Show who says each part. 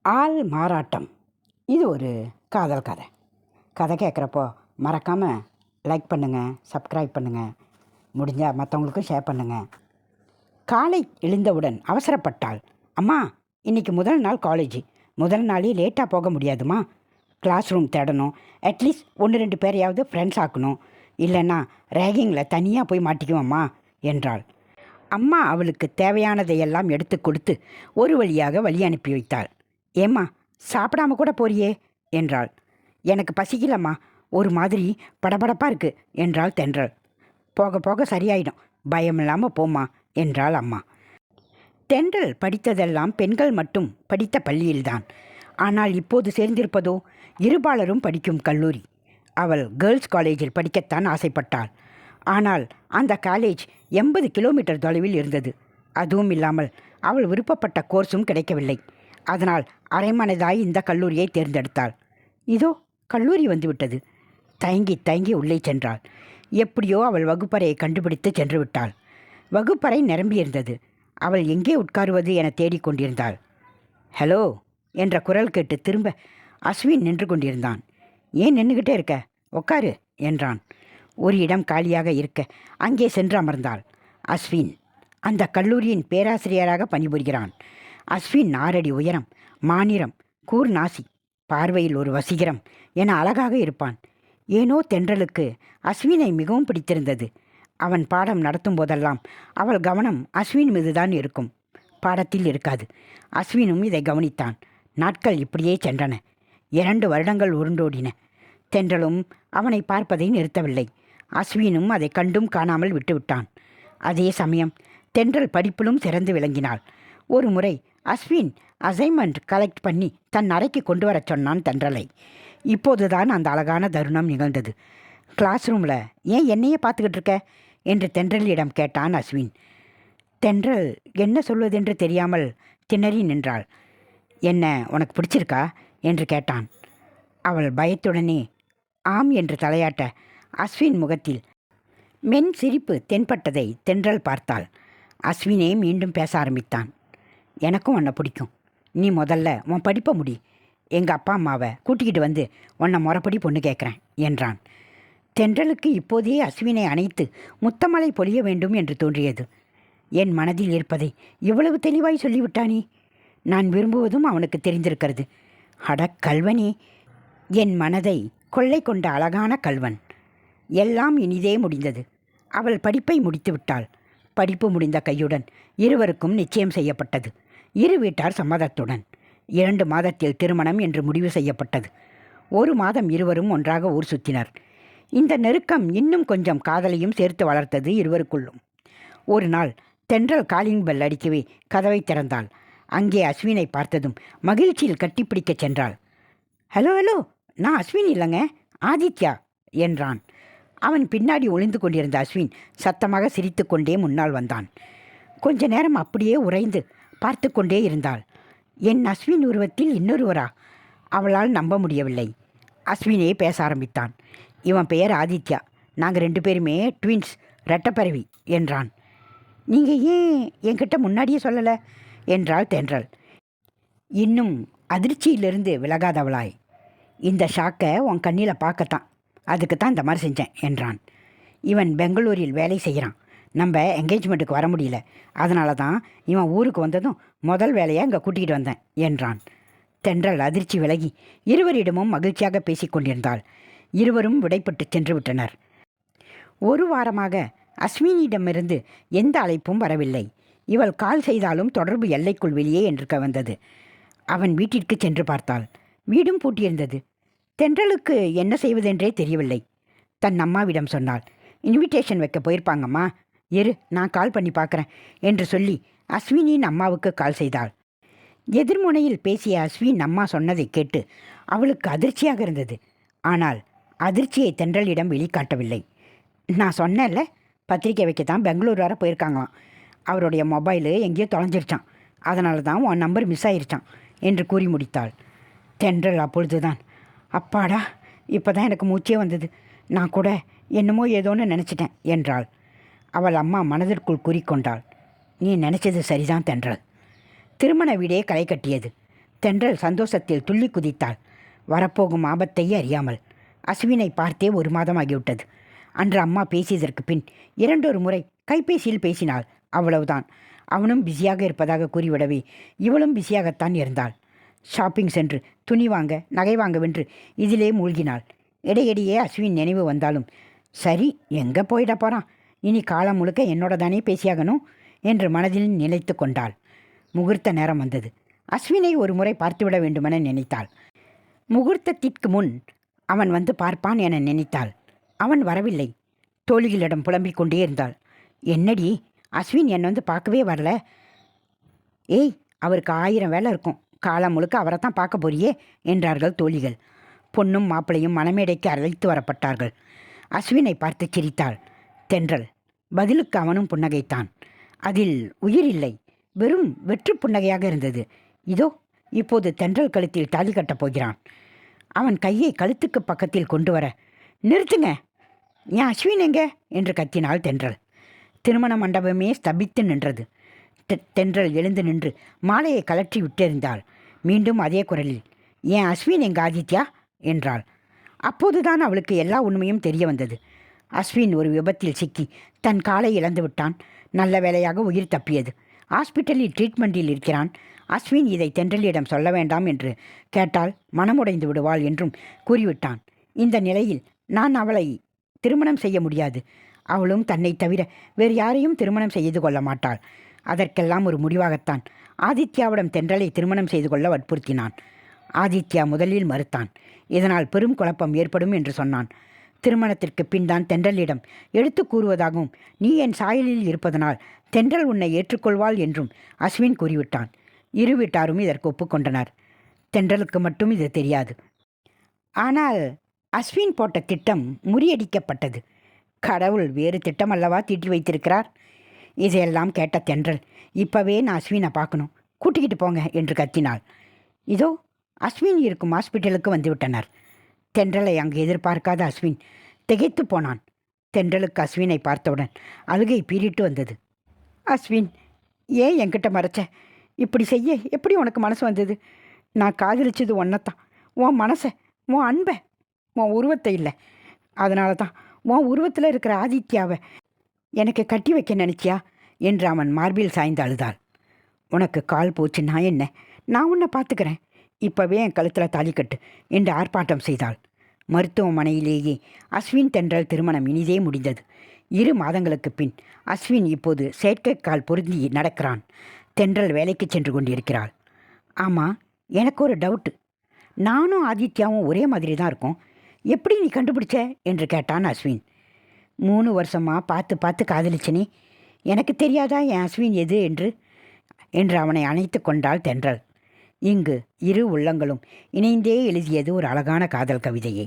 Speaker 1: ஆள் மாறாட்டம். இது ஒரு காதல் கதை. கதை கேட்குறப்போ மறக்காமல் லைக் பண்ணுங்கள், சப்ஸ்கிரைப் பண்ணுங்கள், முடிஞ்சால் மற்றவங்களுக்கும் ஷேர் பண்ணுங்கள். காலை எழுந்தவுடன் அவசரப்பட்டாள். அம்மா, இன்றைக்கி முதல் நாள் காலேஜ். முதல் நாளே லேட்டாக போக முடியாதுமா. கிளாஸ் ரூம் தேடணும். அட்லீஸ்ட் 1-2 பேரையாவது ஃப்ரெண்ட்ஸ் ஆக்கணும். இல்லைன்னா ரேகிங்கில் தனியாக போய் மாட்டிக்குவோம்மா என்றாள். அம்மா அவளுக்கு தேவையானதையெல்லாம் எடுத்து கொடுத்து ஒரு வழியாக வழி அனுப்பி வைத்தாள். ஏம்மா, சாப்பிடாம கூட போறியே என்றாள். எனக்கு பசிக்கலம்மா, ஒரு மாதிரி படபடப்பாக இருக்கு என்றாள் தென்றல். போக போக சரியாயிடும், பயமில்லாமல் போம்மா என்றாள் அம்மா. தென்றல் படித்ததெல்லாம் பெண்கள் மட்டும் படித்த பள்ளியில்தான். ஆனால் இப்போது சேர்ந்திருப்பதோ இருபாலரும் படிக்கும் கல்லூரி. அவள் கேர்ள்ஸ் காலேஜில் படிக்கத்தான் ஆசைப்பட்டாள். ஆனால் அந்த காலேஜ் 80 கிலோமீட்டர் தொலைவில் இருந்தது. அதுவும் இல்லாமல் அவள் விருப்பப்பட்ட கோர்ஸும் கிடைக்கவில்லை. அதனால் அரைமனதாய் இந்த கல்லூரியை தேர்ந்தெடுத்தாள். இதோ கல்லூரி வந்துவிட்டது. தயங்கி தயங்கி உள்ளே சென்றாள். எப்படியோ அவள் வகுப்பறையை கண்டுபிடித்து சென்று விட்டாள். வகுப்பறை நிரம்பியிருந்தது. அவள் எங்கே உட்காருவது என தேடிக்கொண்டிருந்தாள். ஹலோ என்ற குரல் கேட்டு திரும்ப அஸ்வின் நின்று கொண்டிருந்தான். ஏன் நின்றுக்கிட்டே இருக்க, உட்காரு என்றான். ஒரு இடம் காலியாக இருக்க அங்கே சென்று அமர்ந்தாள். அஸ்வின் அந்த கல்லூரியின் பேராசிரியராக பணிபுரிகிறான். அஸ்வின் 6 அடி உயரம், மாநிறம், கூர்நாசி, பார்வையில் ஒரு வசீகரம் என அழகாக இருப்பான். ஏனோ தென்றலுக்கு அஸ்வினை மிகவும் பிடித்திருந்தது. அவன் பாடம் நடத்தும் போதெல்லாம் அவள் கவனம் அஸ்வின் மீதுதான் இருக்கும், பாடத்தில் இருக்காது. அஸ்வினும் இதை கவனித்தான். நாட்கள் இப்படியே சென்றன. 2 வருடங்கள் உருண்டோடின. தென்றலும் அவனை பார்ப்பதை நிறுத்தவில்லை. அஸ்வினும் அதை கண்டும் காணாமல் விட்டுவிட்டான். அதே சமயம் தென்றல் படிப்பிலும் சிறந்து விளங்கினாள். ஒரு முறை அஸ்வின் அசைன்மெண்ட் கலெக்ட் பண்ணி தன் அறைக்கு கொண்டு வரச் சொன்னான் தென்றலை. இப்போதுதான் அந்த அழகான தருணம் நிகழ்ந்தது. கிளாஸ் ரூமில் ஏன் என்னையே பார்த்துக்கிட்டு இருக்க என்று தென்றலிடம் கேட்டான் அஸ்வின். தென்றல் என்ன சொல்வதென்று தெரியாமல் திணறி நின்றாள். என்ன உனக்கு பிடிச்சிருக்கா என்று கேட்டான். அவள் பயத்துடனே ஆம் என்று தலையாட்ட அஸ்வின் முகத்தில் மென் சிரிப்பு தென்பட்டதை தென்றல் பார்த்தாள். அஸ்வினே மீண்டும் பேச ஆரம்பித்தான். எனக்கும் உன்னை பிடிக்கும். நீ முதல்ல உன் படிப்பை முடி. எங்கள் அப்பா அம்மாவை கூட்டிக்கிட்டு வந்து உன்னை முறைப்படி பொண்ணு கேட்குறேன் என்றான். தென்றலுக்கு இப்போதே அஸ்வினை அணைத்து முத்தமலை பொழிய வேண்டும் என்று தோன்றியது. என் மனதில் இருப்பதை இவ்வளவு தெளிவாய் சொல்லிவிட்டானே. நான் விரும்புவதும் அவனுக்கு தெரிந்திருக்கிறது. அட கல்வனே, என் மனதை கொள்ளை கொண்ட அழகான கல்வன். எல்லாம் இனிதே முடிந்தது. அவள் படிப்பை முடித்து விட்டாள். படிப்பு முடிந்த கையுடன் இருவருக்கும் நிச்சயம் செய்யப்பட்டது. இரு வீட்டார் சம்மதத்துடன் 2 மாதத்தில் திருமணம் என்று முடிவு செய்யப்பட்டது. 1 மாதம் இருவரும் ஒன்றாக ஊர் சுற்றினர். இந்த நெருக்கம் இன்னும் கொஞ்சம் காதலையும் சேர்த்து வளர்த்தது இருவருக்குள்ளும். ஒரு நாள் தென்றல் காலிங் பெல் அடிக்கவே கதவை திறந்தாள். அங்கே அஸ்வினை பார்த்ததும் மகிழ்ச்சியில் கட்டிப்பிடிக்கச் சென்றாள். ஹலோ ஹலோ, நான் அஸ்வின் இல்லைங்க, ஆதித்யா என்றான். அவன் பின்னாடி ஒளிந்து கொண்டிருந்த அஸ்வின் சத்தமாக சிரித்து கொண்டே முன்னால் வந்தான். கொஞ்ச நேரம் அப்படியே உறைந்து பார்த்து கொண்டே இருந்தாள். என் அஸ்வின் உருவத்தில் இன்னொருவரா? அவளால் நம்ப முடியவில்லை. அஸ்வினே பேச ஆரம்பித்தான். இவன் பெயர் ஆதித்யா. நாங்கள் 2 பேருமே ட்வின்ஸ், ரெட்டப்பறவி என்றான். நீங்கள் ஏன் என்கிட்ட முன்னாடியே சொல்லலை என்றாள் தென்றல், இன்னும் அதிர்ச்சியிலிருந்து விலகாதவளாய். இந்த ஷாக்கை உன் கண்ணில் பார்க்கத்தான், அதுக்குத்தான் இந்த மாதிரி செஞ்சேன் என்றான். இவன் பெங்களூரில் வேலை செய்கிறான். நம்ம என்கேஜ்மெண்ட்டுக்கு வர முடியல. அதனால தான் இவன் ஊருக்கு வந்ததும் முதல் வேலையை அங்கே கூட்டிகிட்டு வந்தேன் என்றான். தென்றல் அதிர்ச்சி விலகி இருவரிடமும் மகிழ்ச்சியாக பேசிக்கொண்டிருந்தாள். இருவரும் விடைபெற்று சென்று விட்டனர். 1 வாரமாக அஸ்வினியிடமிருந்து எந்த அழைப்பும் வரவில்லை. இவள் கால் செய்தாலும் தொடர்பு எல்லைக்குள் வெளியே என்று வந்தது. அவன் வீட்டிற்கு சென்று பார்த்தாள். வீடும் பூட்டியிருந்தது. தென்றலுக்கு என்ன செய்வதென்றே தெரியவில்லை. தன் அம்மாவிடம் சொன்னாள். இன்விடேஷன் வைக்க போயிருப்பாங்கம்மா, இரு நான் கால் பண்ணி பார்க்குறேன் என்று சொல்லி அஸ்வினின் அம்மாவுக்கு கால் செய்தாள். எதிர்முனையில் பேசிய அஸ்வின் அம்மா சொன்னதை கேட்டு அவளுக்கு அதிர்ச்சியாக இருந்தது. ஆனால் அதிர்ச்சியை தென்றலிடம் வெளிக்காட்டவில்லை. நான் சொன்னேன்ல, பத்திரிக்கை வைக்கத்தான் பெங்களூர் வர போயிருக்காங்களாம். அவருடைய மொபைலு எங்கேயோ தொலைஞ்சிருச்சான், அதனால தான் உன் நம்பர் மிஸ் ஆயிருச்சான் என்று கூறி முடித்தாள். தென்றல் அப்பொழுதுதான், அப்பாடா, இப்போ தான் எனக்கு மூச்சே வந்தது, நான் கூட என்னமோ ஏதோன்னு நினச்சிட்டேன் என்றாள். அவள் அம்மா மனதிற்குள் கூறிக்கொண்டாள். நீ நினச்சது சரிதான் தென்றல். திருமண வீடே களை கட்டியது. தென்றல் சந்தோஷத்தில் துள்ளி குதித்தாள். வரப்போகும் ஆபத்தையே அறியாமல். அஸ்வினை பார்த்தே 1 மாதமாகிவிட்டது. அன்று அம்மா பேசியதற்கு பின் 2 முறை கைபேசியில் பேசினாள். அவ்வளவுதான். அவனும் பிஸியாக இருப்பதாக கூறிவிடவே இவளும் பிஸியாகத்தான் இருந்தாள். ஷாப்பிங் சென்று துணி வாங்க, நகை வாங்கவென்று இதிலே மூழ்கினாள். இடையிடையே அஸ்வின் நினைவு வந்தாலும், சரி, எங்கே போயிட போகிறான், இனி காலம் முழுக்க என்னோட தானே பேசியாகணும் என்று மனதில் நினைத்து கொண்டாள். முகூர்த்த நேரம் வந்தது. அஸ்வினை 1 முறை பார்த்துவிட வேண்டுமென நினைத்தாள். முகூர்த்தத்திற்கு முன் அவன் வந்து பார்ப்பான் என நினைத்தாள். அவன் வரவில்லை. தோழிகளிடம் புலம்பிக் கொண்டே இருந்தாள். என்னடி, அஸ்வின் என்னை வந்து பார்க்கவே வரல? ஏய், அவருக்கு 1000 வேலை இருக்கும், காலம் முழுக்க அவரை தான் பார்க்க போறியே என்றார்கள் தோழிகள். பொண்ணும் மாப்பிளையும் மணமேடைக்கு அழைத்து வரப்பட்டார்கள். அஸ்வினை பார்த்து சிரித்தாள் தென்றல். பதிலுக்கு அவனும் புன்னகைத்தான். அதில் உயிர் இல்லை, வெறும் வெற்று புன்னகையாக இருந்தது. இதோ இப்போது தென்றல் கழுத்தில் தாலி கட்டப் போகிறான். அவன் கையை கழுத்துக்கு பக்கத்தில் கொண்டு வர, நிறுத்துங்க, ஏன் அஸ்வின் எங்க என்று கத்தினாள் தென்றல். திருமண மண்டபமே ஸ்தபித்து நின்றது. தென்றல் எழுந்து நின்று மாலையை கலற்றி விட்டெறிந்தாள். மீண்டும் அதே குரலில், ஏன் அஸ்வின் எங்க ஆதித்யா என்றாள். அப்போதுதான் அவளுக்கு எல்லா உண்மையும் தெரிய வந்தது. அஸ்வின் ஒரு விபத்தில் சிக்கி தன் காலை இழந்து விட்டான். நல்ல வேளையாக உயிர் தப்பியது. ஹாஸ்பிட்டலில் ட்ரீட்மெண்ட்டில் இருக்கிறான். அஸ்வின் இதை தென்றலிடம் சொல்ல வேண்டாம் என்று கேட்டால் மனமுடைந்து விடுவாள் என்றும் கூறிவிட்டான். இந்த நிலையில் நான் அவளை திருமணம் செய்ய முடியாது. அவளும் தன்னை தவிர வேறு யாரையும் திருமணம் செய்து கொள்ள மாட்டாள். அதற்கெல்லாம் ஒரு முடிவாகத்தான் ஆதித்யாவிடம் தென்றலை திருமணம் செய்து கொள்ள வற்புறுத்தினான். ஆதித்யா முதலில் மறுத்தான். இதனால் பெரும் குழப்பம் ஏற்படும் என்று சொன்னான். திருமணத்திற்கு பின் தான் தென்றலிடம் எடுத்து கூறுவதாகவும், நீ என் சாயலில் இருப்பதனால் தென்றல் உன்னை ஏற்றுக்கொள்வாள் என்றும் அஸ்வின் கூறிவிட்டான். இரு வீட்டாரும் இதற்கு ஒப்புக்கொண்டனர். தென்றலுக்கு மட்டும் இது தெரியாது. ஆனால் அஸ்வின் போட்ட திட்டம் முறியடிக்கப்பட்டது. கடவுள் வேறு திட்டம் அல்லவா தீட்டி வைத்திருக்கிறார். இதையெல்லாம் கேட்ட தென்றல், இப்போவே நான் அஸ்வினை பார்க்கணும், கூட்டிக்கிட்டு போங்க என்று கத்தினாள். இதோ அஸ்வின் இருக்கும் ஹாஸ்பிட்டலுக்கு வந்துவிட்டனர். தென்றலை அங்கு எதிர்பார்க்காத அஸ்வின் திகைத்து போனான். தென்றலுக்கு அஸ்வினை பார்த்தவுடன் அழுகை பீறிட்டு வந்தது. அஸ்வின், ஏன் என்கிட்ட மறைச்ச? இப்படி செய்ய எப்படி உனக்கு மனசு வந்தது? நான் காதலிச்சது ஒன்றைத்தான், உன் மனசை, உன் அன்பை, உன் உருவத்தை இல்லை. அதனால தான் உன் உருவத்தில் இருக்கிற ஆதித்யாவை எனக்கு கட்டி வைக்க நினச்சியா என்று அவன் மார்பில் சாய்ந்து அழுதாள். உனக்கு கால் போச்சுன்னா என்ன, நான் உன்னை பார்த்துக்கிறேன், இப்போவே என் கழுத்தில் தாலி கட்டு என்று ஆர்ப்பாட்டம் செய்தாள். மருத்துவமனையிலேயே அஸ்வின் தென்றல் திருமணம் இனிதே முடிந்தது. 2 மாதங்களுக்கு பின் அஸ்வின் இப்போது செயற்கைக்கால் பொருந்தி நடக்கிறான். தென்றல் வேலைக்கு சென்று கொண்டிருக்கிறாள். ஆமாம், எனக்கு ஒரு டவுட்டு. நானும் ஆதித்யாவும் ஒரே மாதிரி தான் இருக்கோம், எப்படி நீ கண்டுபிடிச்ச என்று கேட்டான் அஸ்வின். 3 வருஷமாக பார்த்து பார்த்து காதலிச்சனே, எனக்கு தெரியாதா என் அஸ்வின் எது என்று அவனை அணைத்து கொண்டாள் தென்றல். இங்கு 2 உள்ளங்களும் இணைந்தே எழுதியது ஒரு அழகான காதல் கவிதையை.